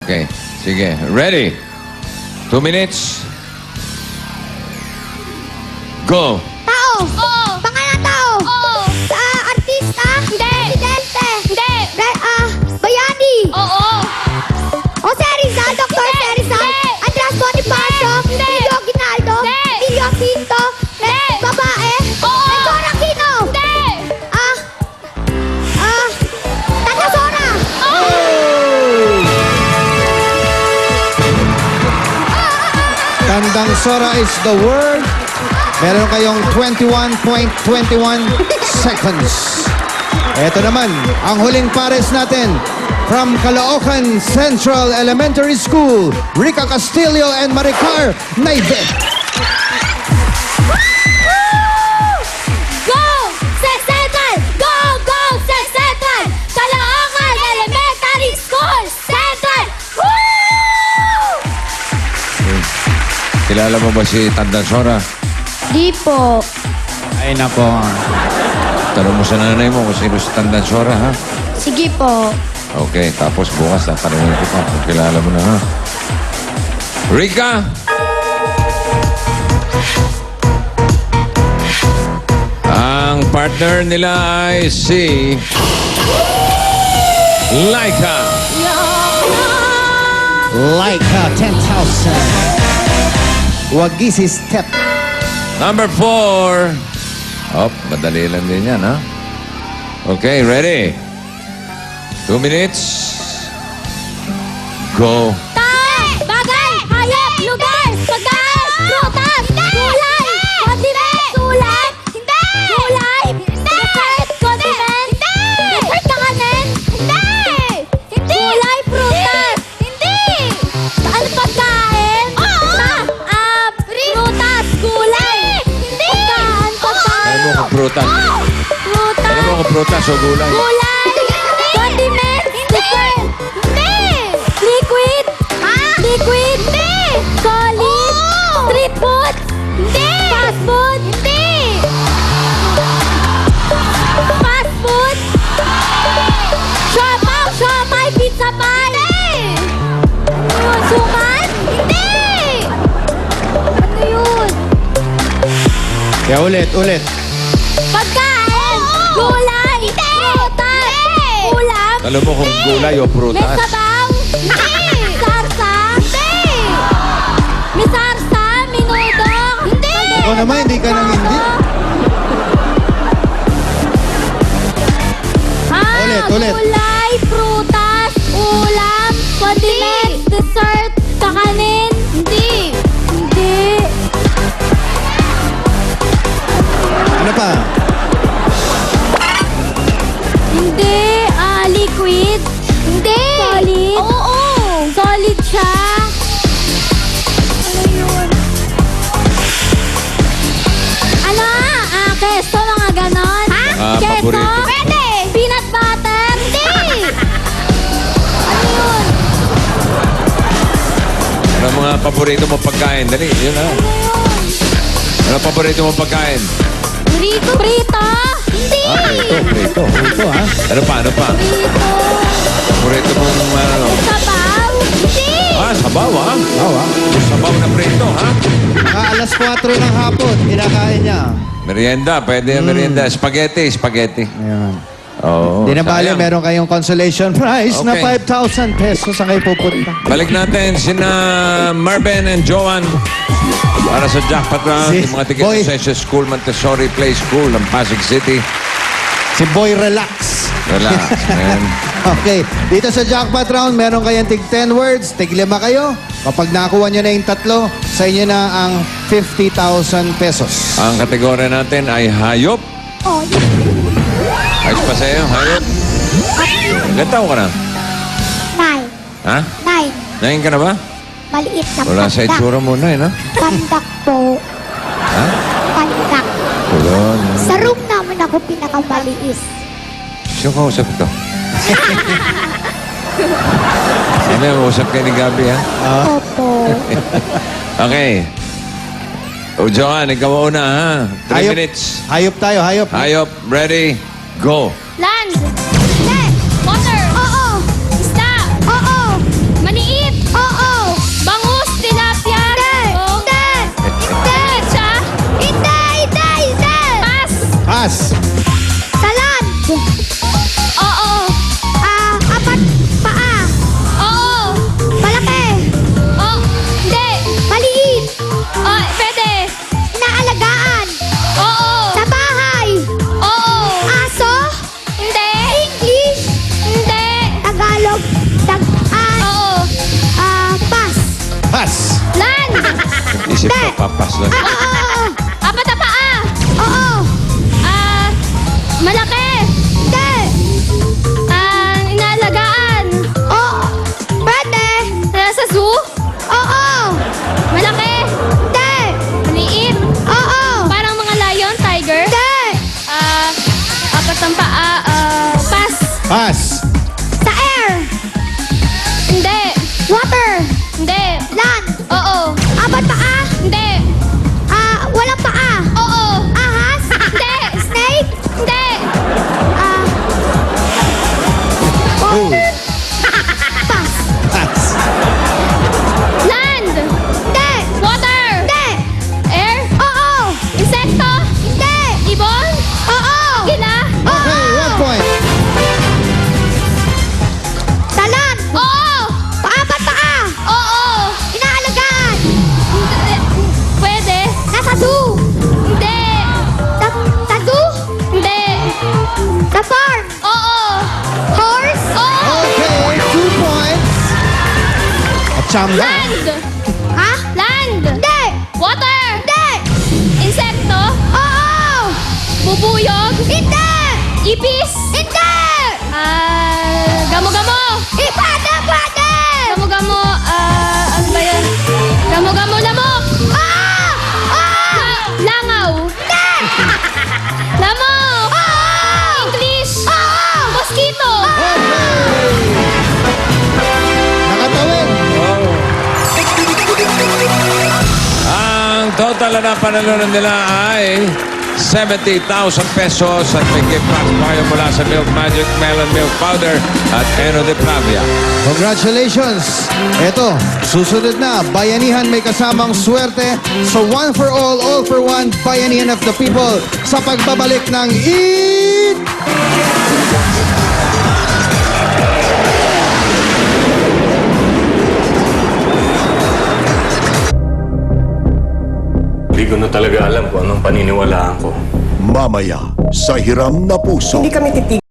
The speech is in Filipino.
Okay. Sige. Ready? 2 minutes. Go. Tao. Oo. Pangalan tao. Oo. Artista. Hindi. Presidente. Hindi. Bayani. Oo. Jose Rizal. Dr. Hindi. Jose Rizal. Hindi. Andres Bonifacio. Hindi. Emilio Aguinaldo. Hindi. Emilio Pinto. Hindi. Babae. Oo. Lecor Aquino. Hindi. Tata Sora. Tandang Sora is the word. Meron kayong 21.21 seconds. Ito naman, ang huling pares natin. From Caloocan Central Elementary School, Rica Castillo and Maricar Naive. Go! Sex Central! Go! Go! Sex Central! Caloocan Elementary School! Central! Woo! Kilala mo ba si Tandang Sora? Di po. Ay nako. Tanong mo sa nanay mo kung sino si Tandang Sora, ha? Sige po. Okay, tapos bukas tatanungin ko pa kung kilala mo na, ha? Rica! Ang partner nila ay si Laika. Laika 10,000. Wagisi step. Number 4. Oh, madali lang din yan, ha? Okay, ready? 2 minutes. Go. Tao! Bagay! Hayop! Lugar! Pagkain! Prutas! Gulay! Condiment! Sulat! Hindi! Gulay! Hindi! Dessert! Condiment! Hindi! Dessert na kanin! Hindi! Hindi! Gulay! Prutas! Hindi! Ano pagkain? Oo! Prutas! Gulay! Hindi! Pagkain! Alam mo kung prutas. Prutas! Alam mo kung prutas o gulay. Gulay! Condiment! Dessert! Hindi! Liquid! Liquid! Hindi! Solid! Street food! Hindi! Fast food! Hindi! Fast food! Siopaw! Siomay! Pizza pie! Hindi! Ano yun? Suman? Hindi! Ano yun? Kaya ulit. Pagkain! Gulay! Prutas! Ulam! Alam mo kung gulay o May prutas. sabaw? Hindi! Sarsa? Hindi! May sarsa? Minudo? Hindi! Ikaw naman, hindi ka nang hindi. Ulit. Gulay, prutas, ulam, condiments, dessert, kakanin. Hindi! Hindi! Ano pa? Hindi! Liquid? Hindi! Solid? Oo! Solid siya? Ano yun? Ano? Keso, mga ganon? Ha? Keso? Paborito. Pwede! Peanut butter? Hindi! Ano yun? Ano ang mga paborito mo pagkain? Dali, yun na. Ano ang paborito mo pagkain? Prito? Prito? Hindi! Prito. Ito ha? Ano pa? Prito? Paborito mong ano? Sabaw? Hindi! Sabaw, ha? Oo Sabaw na prito, ha? Alas 4 ng hapon, kinakain niya. Merienda, pwede yung merienda. Spaghetti. Ayan. Oo. Di na bali, sayang. meron kayong consolation prize na Okay. 5,000 pesos. Saan kayo pupunta? Balik natin sina Marvin and Joanne para sa jackpot round. Si Yung mga ticket Boy. sa Session School, Montessori Play School ng Pasig City. Si Boy Relax. Relax, man. Okay, dito sa jackpot round, meron kayong tig 10 words, tig 5 kayo. Kapag nakuha nyo na yung 3, sa inyo na ang 50,000 pesos. Ang kategorya natin ay hayop. Oh, Ayos pa sa'yo, hayop. Ilan taon ka na? 9. Ha? 9. Nahin ka na ba? Maliit na Wala sa pandak. itsura mo na, eh, no? Pandak po. Ha? Pandak. Wala. Sa room naman ako pinakamaliis. Sino ka usap ito? Ano yung usap kayo ni Gabi, ha? Opo. Okay. O, Joanne, ikaw una, ha? 3 Hayop. minutes. Hayop tayo, hayop. Hayop, ready, go. Land! Water! Oo. Isda! Oo. Maniid! Isip ko, papas doon. Apat na paa. Oo. Malaki. Hindi. Inaalagaan. Oo. Pwede. Nasa zoo. Oo. Malaki. Hindi. Maliit. Oo. Parang mga lion, tiger. Hindi. Apat ang paa. Pass. Pass. Sa air. Hindi. Water. Hindi. Land. Oo. Apat paa. Hindi. Walang paa. Oo. Ahas. Hindi. Snake. Hindi. Oh. Pass. Pass. Land. Hindi. Water. Hindi. Air. Oo. Insekto. Hindi. Ibon. Oo. Gila. Okay, 1 point. Talan. Oo. Paapat paa. Oo. Inaalagaan. Pwede. Nasa zoo. Hindi. Sa zoo. Hindi. Sa farm. Oo. Horse. Oo. Okay, 2 points. At Chamba. Land. Ha? Land. Hindi. Water. Hindi. Insekto. Oo. Bubuyog. Hindi. Ipis. Hindi. Gamo-gamo. Pwede. Pwede. Gamo-gamo. Ano ba yan? Gamo-gamo lamok. Langaw. Hindi. Lamok. English. Mosquito. Okay. Nakatawid. Oh. Ang total na panalunan nila ay 70,000 pesos at may gift pack tayo mula sa Milk Magic Melon Milk Powder at Eno de Pravia. Congratulations! Eto, susunod na, Bayanihan may kasamang swerte sa One for All for One, Bayanihan of the People sa pagbabalik ng Eat! Hindi ko na talaga alam kung anong paniniwalaan ko. Mamaya sa Hiram na Puso. Hindi kami titigil